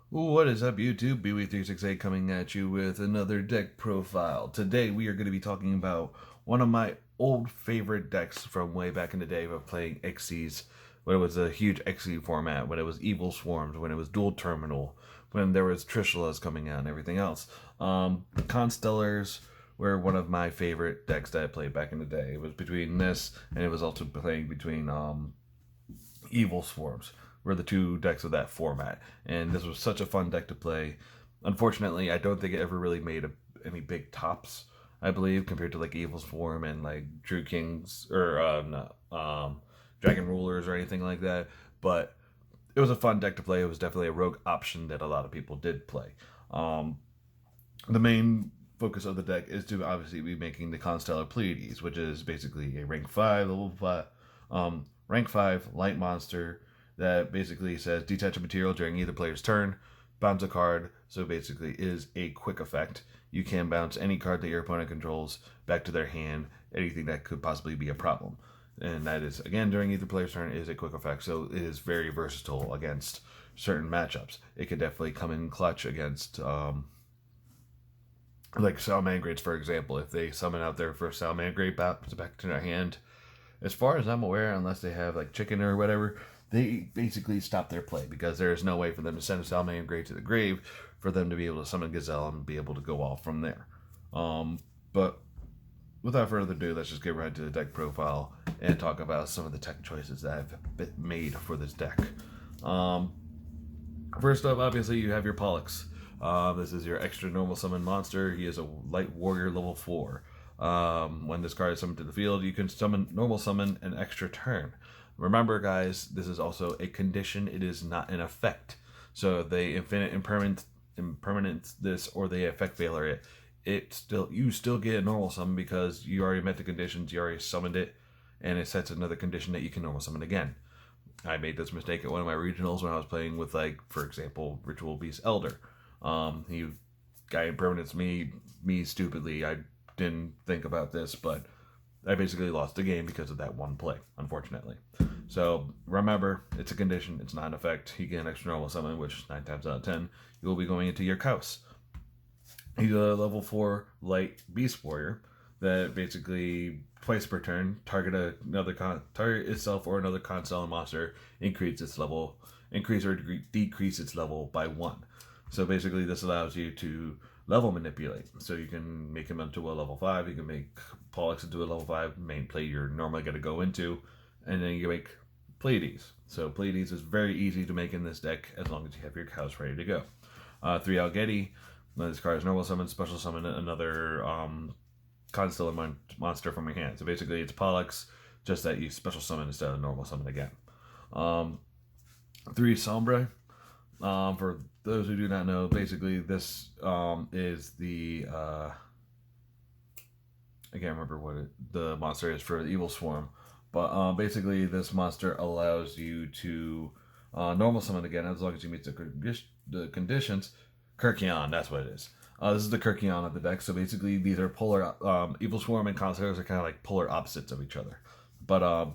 What is up, YouTube? BW368 coming at you with another deck profile. Today we are going to be talking about one of my old favorite decks from way back in the day of playing Xyz, when it was a huge Xyz format, when it was Evil Swarms, when it was Dual Terminal, when there was Trishalas coming out and everything else. Constellars were one of my favorite decks that I played back in the day. It was between this and it was also playing between Evil Swarms were the two decks of that format, and this was such a fun deck to play. Unfortunately, I don't think it ever really made any big tops. I believe compared to like Evil Swarm and like Drew Kings or Dragon Rulers or anything like that. But it was a fun deck to play. It was definitely a rogue option that a lot of people did play. Um, the main focus of the deck is to obviously be making the Constellar Pleiades, which is basically a rank 5, level 5, rank 5 light monster that basically says detach a material during either player's turn, bounce a card, so basically is a quick effect. You can bounce any card that your opponent controls back to their hand, anything that could possibly be a problem. And that is, again, during either player's turn, is a quick effect, so it is very versatile against certain matchups. It could definitely come in clutch against like Salamangreats, for example. If they summon out their first Salamangreat back to their hand, as far as I'm aware, unless they have like chicken or whatever, they basically stop their play because there is no way for them to send a Salamangreat to the grave for them to be able to summon Gazelle and be able to go off from there. But without further ado, let's just get right to the deck profile and talk about some of the tech choices that I've been made for this deck. First up, obviously, you have your Pollux. This is your extra normal summon monster. He is a light warrior level 4. When this card is summoned to the field, you can normal summon an extra turn. Remember, guys, this is also a condition. It is not an effect. So if they infinite impermanence this or they effect failure it, you still get a normal summon because you already met the conditions, you already summoned it, and it sets another condition that you can normal summon again. I made this mistake at one of my regionals when I was playing with, like, for example, Ritual Beast Elder. He guy impermanence me stupidly. I didn't think about this, but I basically lost the game because of that one play, unfortunately. So remember, it's a condition, it's not an effect. You get an extra normal summon, which 9 times out of 10, you will be going into your Kaus. He's a level 4 light beast warrior that basically twice per turn target itself or another Constellar monster, increase or decrease its level by 1. So basically, this allows you to level manipulate. So you can make him into a level 5. You can make Pollux into a level 5 main play you're normally going to go into, and then you can make Pleiades. So Pleiades is very easy to make in this deck as long as you have your cows ready to go. 3 Algeti. This card is normal summon, special summon another Constellar monster from your hand. So basically, it's Pollux, just that you special summon instead of normal summon again. 3 Sombre. For those who do not know, basically this is the I can't remember what the monster is for the Evil Swarm, but basically this monster allows you to normal summon again as long as you meet the conditions. Kirkion, that's what it is. This is the Kirkion of the deck. So basically, these are polar. Evil Swarm and Constellars are kind of like polar opposites of each other. But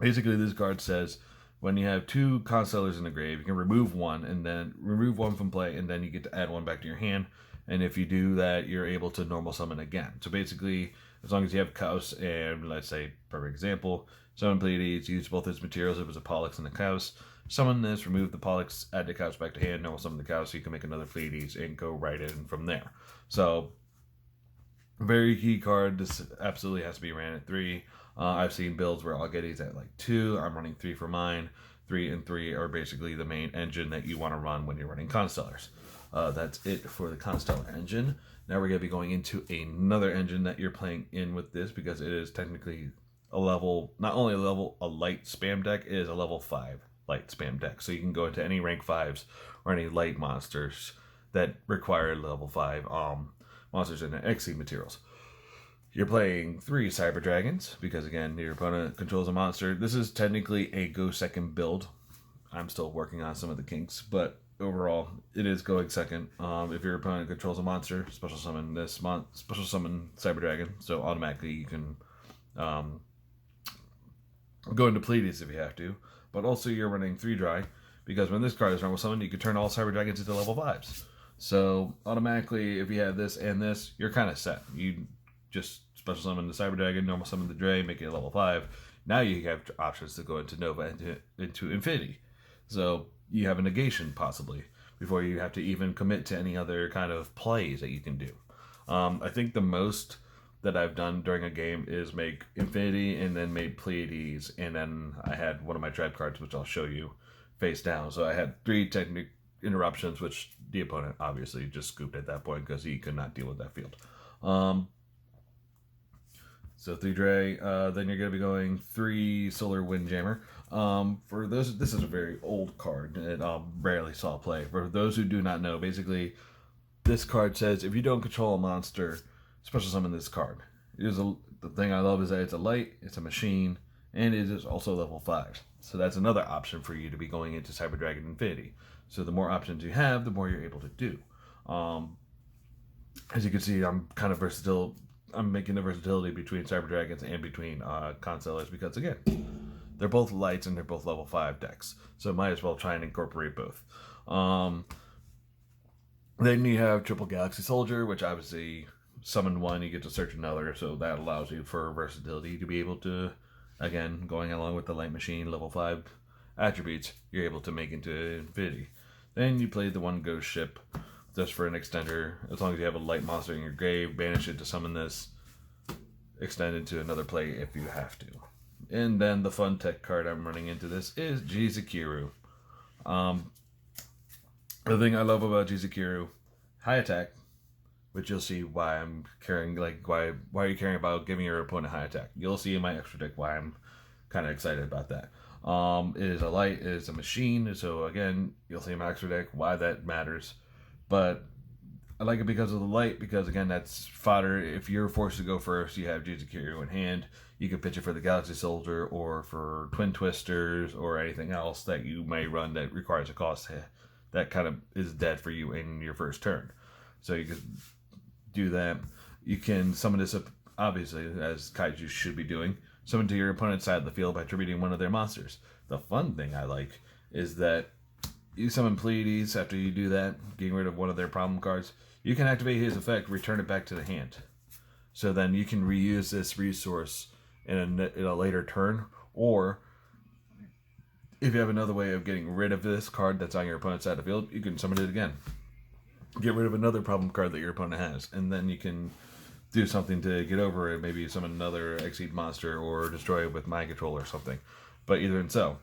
basically, this card says when you have 2 Constellars in the grave, you can remove one and then remove one from play, and then you get to add one back to your hand. And if you do that, you're able to normal summon again. So basically, as long as you have Kaus and, let's say, perfect example, summon Pleiades, use both its materials. It was a Pollux and a Kaus. Summon this, remove the Pollux, add the Kaus back to hand, normal summon the Kaus, so you can make another Pleiades and go right in from there. So, very key card. This absolutely has to be ran at 3. I've seen builds where I'll get these at like 2. I'm running 3 for mine. 3 and 3 are basically the main engine that you want to run when you're running Constellars. That's it for the Constellar engine. Now we're going to be going into another engine that you're playing in with this because it is technically a level, not only a light spam deck, it is a level 5 light spam deck. So you can go into any rank 5s or any light monsters that require level 5 monsters in the Xyz materials. You're playing 3 Cyber Dragons because, again, your opponent controls a monster. This is technically a go second build. I'm still working on some of the kinks, but overall, it is going second. If your opponent controls a monster, special summon special summon Cyber Dragon. So automatically you can go into Pleiades if you have to. But also you're running 3 dry because when this card is normal summon, you can turn all Cyber Dragons into level 5s. So automatically, if you have this and this, you're kind of set. You just special summon the Cyber Dragon, normal summon the Dre, make it a level 5. Now you have options to go into Nova and into Infinity. So you have a negation possibly before you have to even commit to any other kind of plays that you can do. I think the most that I've done during a game is make Infinity and then make Pleiades, and then I had one of my trap cards, which I'll show you, face down. So I had 3 technic interruptions, which the opponent obviously just scooped at that point because he could not deal with that field. So 3 Dre, then you're going to be going 3 Solar Windjammer. For those, this is a very old card that I rarely saw play. For those who do not know, basically, this card says if you don't control a monster, special summon this card. The thing I love is that it's a light, it's a machine, and it is also level 5. So that's another option for you to be going into Cyber Dragon Infinity. So the more options you have, the more you're able to do. As you can see, I'm kind of versatile. I'm making the versatility between Cyber Dragons and between Constellars because, again, they're both lights and they're both level 5 decks. So might as well try and incorporate both. Then you have Triple Galaxy Soldier, which obviously summon one, you get to search another. So that allows you for versatility to be able to, again, going along with the light machine level 5 attributes, you're able to make into Infinity. Then you play the one Ghost Ship just for an extender. As long as you have a light monster in your grave, banish it to summon this, extend it to another play if you have to. And then the fun tech card I'm running into this is Jizukiru. The thing I love about Jizukiru, high attack, which you'll see why I'm caring, like why are you caring about giving your opponent high attack. You'll see in my extra deck why I'm kind of excited about that. It is a light, it is a machine, so again, you'll see in my extra deck why that matters. But I like it because of the light, because again, that's fodder. If you're forced to go first, you have Jizukiru in hand. You can pitch it for the Galaxy Soldier or for Twin Twisters or anything else that you may run that requires a cost that kind of is dead for you in your first turn. So you can do that. You can summon this up, obviously, as Kaiju should be doing. Summon to your opponent's side of the field by attributing one of their monsters. The fun thing I like is that you summon Pleiades after you do that, getting rid of one of their problem cards. You can activate his effect, return it back to the hand. So then you can reuse this resource in a later turn, or if you have another way of getting rid of this card that's on your opponent's side of the field, you can summon it again. Get rid of another problem card that your opponent has, and then you can do something to get over it. Maybe summon another Exceed monster or destroy it with Mind Control or something. But either and so,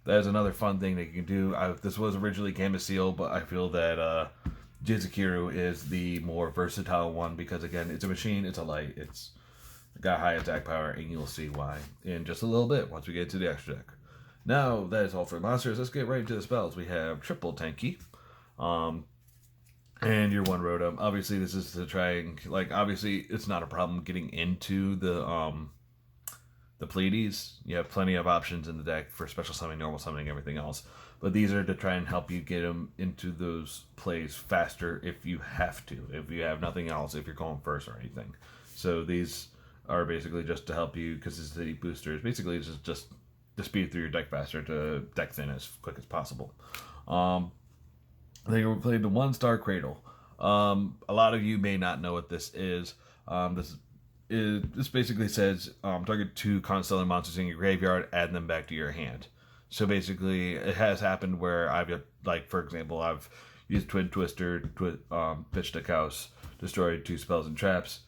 that is another fun thing that you can do. This was originally Gameciel, but I feel that Jizukiru is the more versatile one because, again, it's a machine, it's a light, it's got high attack power, and you'll see why in just a little bit once we get to the extra deck. Now, that is all for monsters. Let's get right into the spells. We have Triple Tanky, and your 1 Rotom. Obviously, this is to try and, obviously, it's not a problem getting into the Pleiades. You have plenty of options in the deck for special summoning, normal summoning, everything else. But these are to try and help you get them into those plays faster if you have to, if you have nothing else, if you're going first or anything. So these are basically just to help you, because it's the boosters. Basically, it's just to speed through your deck faster, to deck thin as quick as possible. They played the 1-star Cradle. A lot of you may not know what this is. This basically says target 2 Constellar monsters in your graveyard, add them back to your hand. So basically, it has happened where for example, I've used Twin Twister, pitched a Chaos, destroyed 2 spells and traps,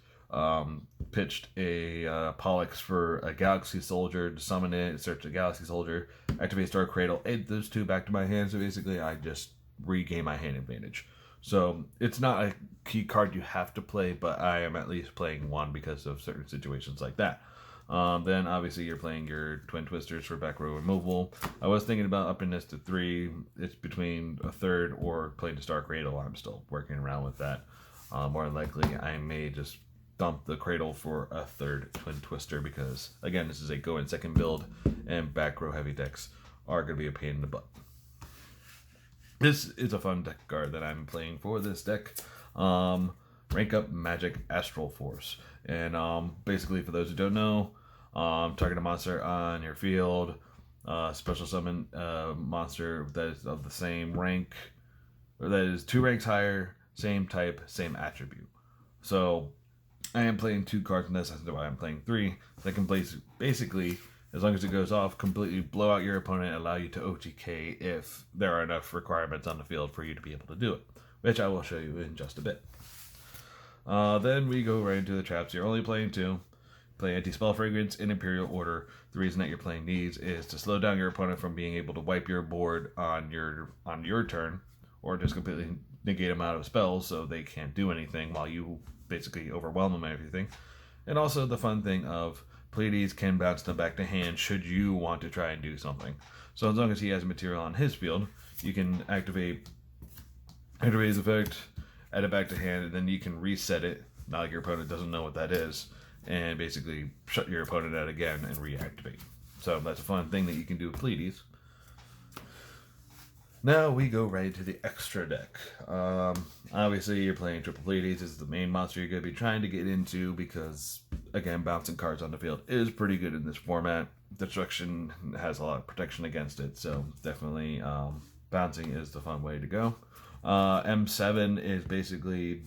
pitched a Pollux for a Galaxy Soldier to summon it, search the Galaxy Soldier, activate Star Cradle, add those 2 back to my hand. So basically, I just regain my hand advantage. So it's not a key card you have to play, but I am at least playing one because of certain situations like that. Then obviously you're playing your Twin Twisters for back row removal. I was thinking about upping this to 3. It's between a 3rd or playing the Star Cradle. I'm still working around with that. More than likely, I may just dump the Cradle for a 3rd Twin Twister because, again, this is a go in second build, and back row heavy decks are going to be a pain in the butt. This is a fun deck card that I'm playing for this deck. Rank up Magic Astral Force. And basically, for those who don't know, target a monster on your field. special summon monster that is of the same rank, or that is 2 ranks higher, same type, same attribute. So I am playing 2 cards in this, that's why I'm playing 3. That can basically, as long as it goes off, completely blow out your opponent, allow you to OTK if there are enough requirements on the field for you to be able to do it, which I will show you in just a bit. Then we go right into the traps. You're only playing 2. Play Anti-Spell Fragrance in Imperial Order. The reason that you're playing these is to slow down your opponent from being able to wipe your board on your turn, or just completely negate them out of spells so they can't do anything while you basically overwhelm them and everything. And also the fun thing of Pleiades can bounce them back to hand should you want to try and do something. So as long as he has material on his field, you can activate his effect, add it back to hand, and then you can reset it. Not like your opponent doesn't know what that is, and basically shut your opponent out again and reactivate. So that's a fun thing that you can do with Pleiades. Now we go right into the extra deck. Obviously, you're playing Triple Pleiades. This is the main monster you're going to be trying to get into because, again, bouncing cards on the field is pretty good in this format. Destruction has a lot of protection against it, so definitely bouncing is the fun way to go. M7 is basically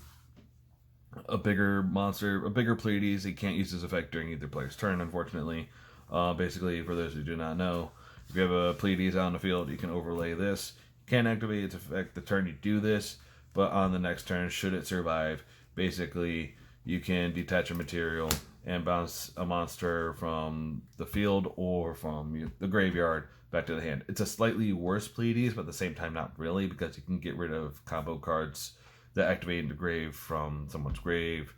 a bigger monster, a bigger Pleiades. He can't use his effect during either player's turn, unfortunately. Basically, for those who do not know, if you have a Pleiades out on the field, you can overlay this. You can't activate its effect the turn you do this, but on the next turn, should it survive, basically, you can detach a material and bounce a monster from the field or from the graveyard back to the hand. It's a slightly worse Pleiades, but at the same time, not really, because you can get rid of combo cards that activate into grave from someone's grave,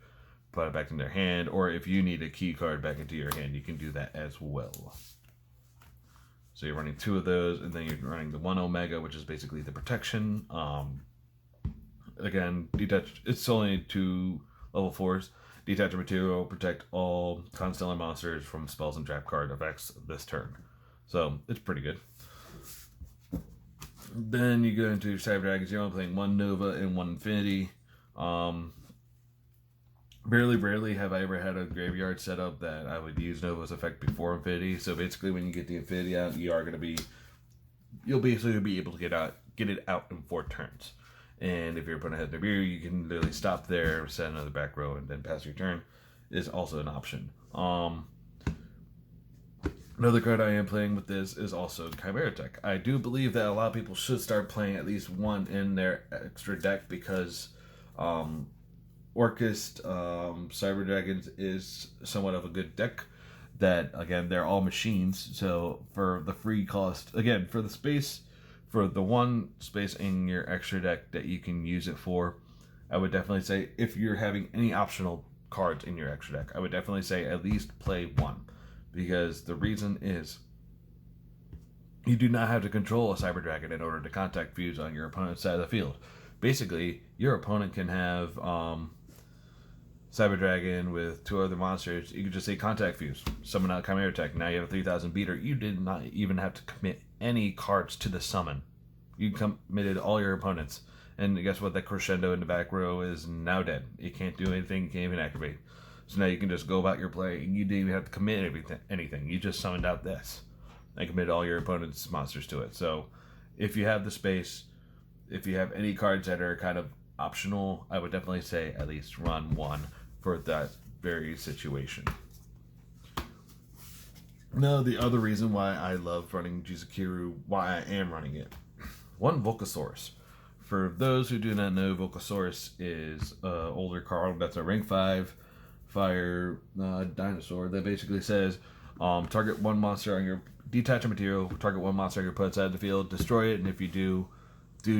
put it back in their hand, or if you need a key card back into your hand, you can do that as well. So you're running 2 of those, and then you're running the 1 Omega, which is basically the protection. Again, detach. It's only 2 level 4s. Detach a material, protect all Constellar monsters from spells and trap card effects this turn. So it's pretty good. Then you go into Cyber Dragons. You're only playing 1 Nova and 1 Infinity. Rarely have I ever had a graveyard set up that I would use Nova's effect before Infinity. So basically, when you get the Infinity out, you'll basically be able to get it out in 4 turns. And if your opponent has Nibiru, you can literally stop there, set another back row, and then pass your turn. Is also an option. Another card I am playing with this is also Chimera Tech. I do believe that a lot of people should start playing at least 1 in their extra deck because Orcust Cyber Dragons is somewhat of a good deck. That, again, they're all machines, so for the free cost, again, for the space, for the 1 space in your extra deck that you can use it for, I would definitely say, if you're having any optional cards in your extra deck, I would definitely say at least play 1. Because the reason is, you do not have to control a Cyber Dragon in order to contact fuse on your opponent's side of the field. Basically, your opponent can have Cyber Dragon with 2 other monsters. You could just say contact fuse, summon out Chimera Tech. Now you have a 3000 beater. You did not even have to commit any cards to the summon. You committed all your opponents. And guess what? That crescendo in the back row is now dead. It can't do anything. It can't even activate. So now you can just go about your play, and you didn't even have to commit anything. You just summoned out this and committed all your opponent's monsters to it. So if you have the space, if you have any cards that are kind of optional, I would definitely say at least run 1 for that very situation. Now, the other reason why I love running Jizukiru, why I am running it. 1, Volcasaurus. For those who do not know, Volcasaurus is an older card that's a rank 5 fire dinosaur that basically says target 1 monster on your detach a material, target 1 monster on your opponent's side of the field, destroy it, and if you do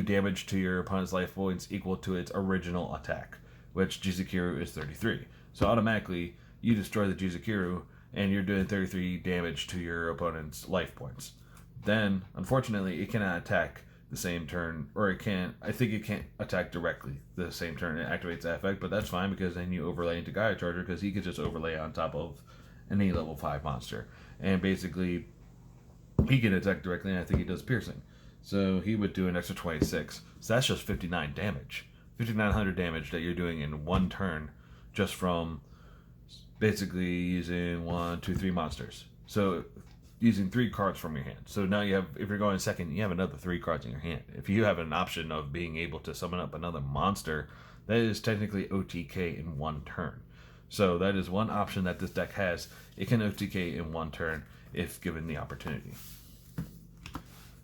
damage to your opponent's life points equal to its original attack, which Jizukiru is 33. So automatically you destroy the Jizukiru and you're doing 33 damage to your opponent's life points. Then unfortunately it cannot attack the same turn, or it can't attack directly the same turn it activates that effect, but that's fine because then you overlay into Gaia Charger because he could just overlay on top of any level 5 monster. And basically, he can attack directly, and I think he does piercing. So he would do an extra 26. So that's just 59 damage. 5,900 damage that you're doing in 1 turn just from basically using 1, 2, 3 monsters. So using 3 cards from your hand. So now you have, if you're going second, you have another 3 cards in your hand. If you have an option of being able to summon up another monster, that is technically OTK in 1 turn. So that is one option that this deck has. It can OTK in 1 turn if given the opportunity.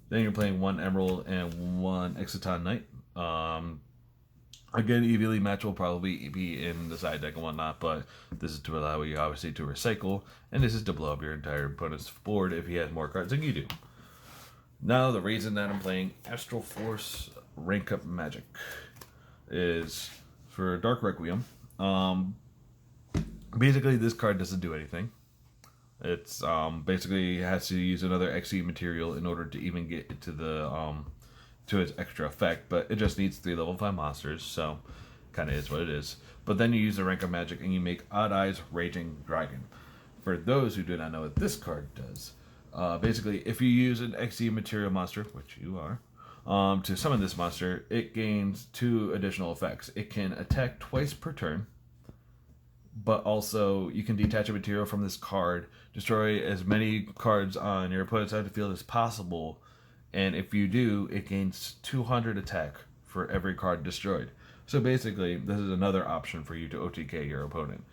Then you're playing 1 Emerald and 1 Exciton Knight. Again, evenly match will probably be in the side deck and whatnot, but this is to allow you obviously to recycle, and this is to blow up your entire opponent's board if he has more cards than you do. Now, the reason that I'm playing Astral Force Rank Up Magic is for Dark Requiem. Basically, this card doesn't do anything. It's basically has to use another XE material in order to even get to the to its extra effect, but it just needs 3 level 5 monsters, so kind of is what it is. But then you use the Rank of Magic and you make Odd Eyes Raging Dragon. For those who do not know what this card does, basically if you use an XE material monster, which you are, to summon this monster, it gains 2 additional effects. It can attack twice per turn, but also you can detach a material from this card, destroy as many cards on your opponent's side of the field as possible, and if you do, it gains 200 attack for every card destroyed. So basically, this is another option for you to OTK your opponent.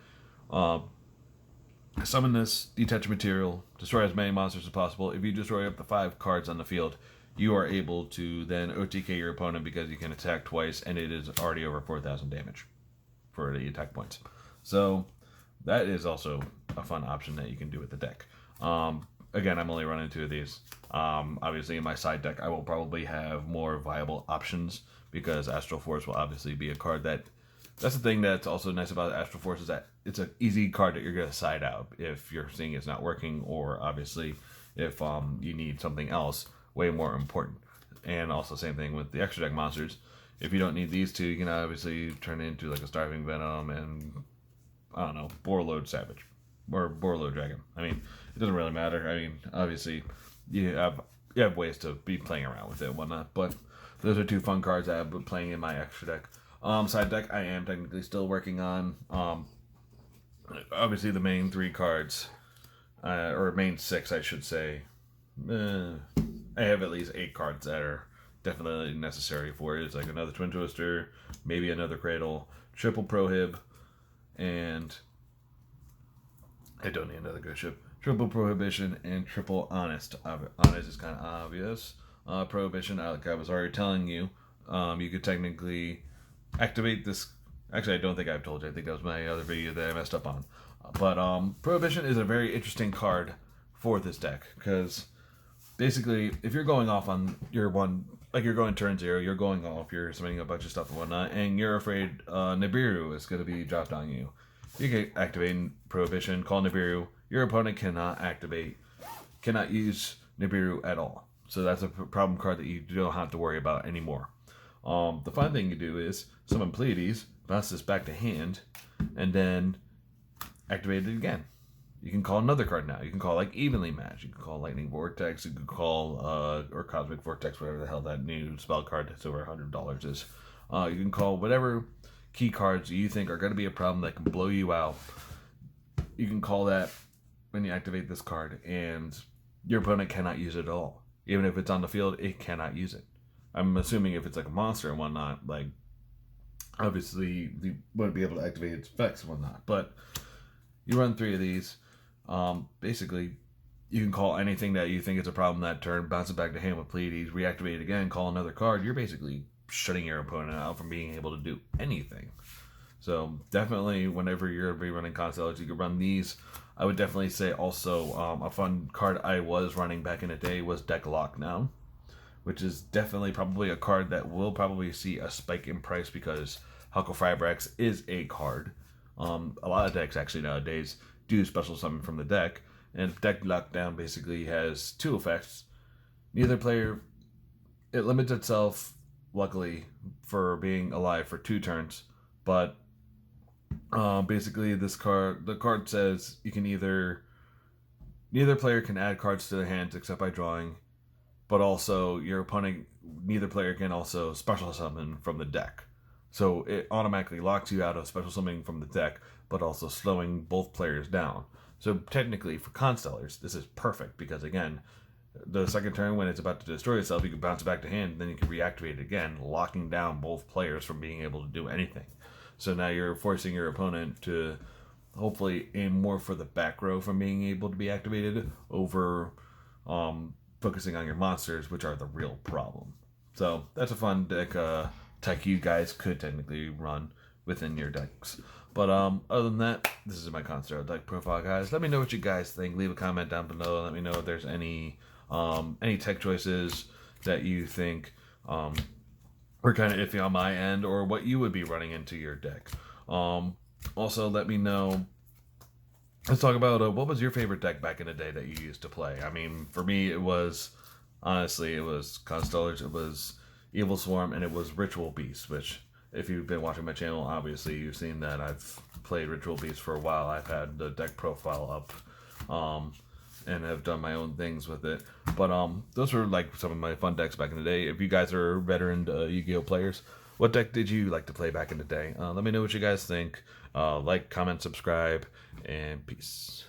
Summon this, detach material, destroy as many monsters as possible. If you destroy up to 5 cards on the field, you are able to then OTK your opponent because you can attack twice, and it is already over 4,000 damage for the attack points. So that is also a fun option that you can do with the deck. Again, I'm only running 2 of these. Obviously, in my side deck, I will probably have more viable options because Astral Force will obviously be a card that... That's the thing that's also nice about Astral Force is that it's an easy card that you're going to side out if you're seeing it's not working, or obviously if you need something else way more important. And also same thing with the extra deck monsters. If you don't need these 2, you can obviously turn it into like a Starving Venom and, I don't know, Borload Savage. Or Borload Dragon. I mean, it doesn't really matter. I mean, obviously, you have ways to be playing around with it and whatnot, but those are 2 fun cards that I've been playing in my extra deck. Side deck, I am technically still working on, obviously the main 3 cards, or main 6, I should say. I have at least 8 cards that are definitely necessary for it. It's like another Twin Twister, maybe another Cradle, triple Prohib, and I don't need another good ship. Triple Prohibition and triple Honest. Honest is kind of obvious. Prohibition, like I was already telling you, you could technically activate this. Actually, I don't think I've told you. I think that was my other video that I messed up on. But Prohibition is a very interesting card for this deck because basically, if you're going off on your one, like you're going turn 0, you're going off, you're summoning a bunch of stuff and whatnot, and you're afraid Nibiru is going to be dropped on you. You can activate Prohibition, call Nibiru. Your opponent cannot use Nibiru at all. So that's a problem card that you don't have to worry about anymore. The fun thing you do is summon Pleiades, bounce this back to hand, and then activate it again. You can call another card now. You can call like Evenly Match. You can call Lightning Vortex. You can call or Cosmic Vortex, whatever the hell that new spell card that's over $100 is. You can call whatever key cards you think are going to be a problem that can blow you out. You can call that when you activate this card, and your opponent cannot use it at all. Even if it's on the field, it cannot use it. I'm assuming if it's like a monster and whatnot, like obviously you wouldn't be able to activate its effects and whatnot. But you run 3 of these. Basically, you can call anything that you think is a problem that turn, bounce it back to hand with Pleiades, reactivate it again, call another card. You're basically shutting your opponent out from being able to do anything. So definitely, whenever you're going to be running Constellars, you can run these. I would definitely say also a fun card I was running back in the day was Deck Lockdown, which is definitely probably a card that will probably see a spike in price because Huckle Fibrax is a card. A lot of decks actually nowadays do special summon from the deck, and Deck Lockdown basically has 2 effects. Neither player, it limits itself, luckily, for being alive for 2 turns, but basically the card says you can neither player can add cards to their hands except by drawing, but also your opponent, neither player can also special summon from the deck. So it automatically locks you out of special summoning from the deck, but also slowing both players down. So technically, for Constellars, this is perfect because, again, the second turn when it's about to destroy itself, you can bounce it back to hand, then you can reactivate it again, locking down both players from being able to do anything. So now you're forcing your opponent to hopefully aim more for the back row from being able to be activated over focusing on your monsters, which are the real problem. So that's a fun deck tech you guys could technically run within your decks. But other than that, this is my Constellar deck profile, guys. Let me know what you guys think. Leave a comment down below. Let me know if there's any tech choices that you think are kind of iffy on my end, or what you would be running into your deck. Also, let me know. Let's talk about what was your favorite deck back in the day that you used to play. I mean, for me, it was honestly, it was Constellars, it was Evil Swarm, and it was Ritual Beast, which, if you've been watching my channel, obviously you've seen that I've played Ritual Beast for a while. I've had the deck profile up, and have done my own things with it. But those were like some of my fun decks back in the day. If you guys are veteran Yu-Gi-Oh players, what deck did you like to play back in the day? Let me know what you guys think. Like, comment, subscribe, and peace.